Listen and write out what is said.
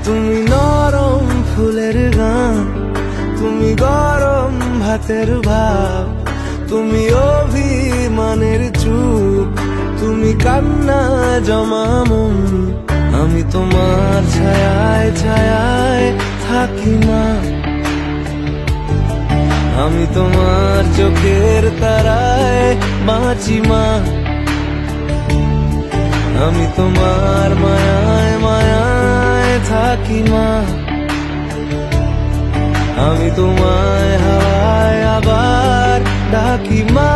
তুমি নরম ফুলের গান, তুমি গরম ভাতের ভাব, তুমি অভিমানের চুপ, তুমি কান্না জমা মন। আমি তোমার ছায়ায় ছায়ায় থাকি মা, আমি তোমার চোখের তারায় বাঁচি মা, আমি তোমার মায়ায় মায়ায় থাকি মা, আমি তোমায় হাওয়ায় আবার ডাকি মা।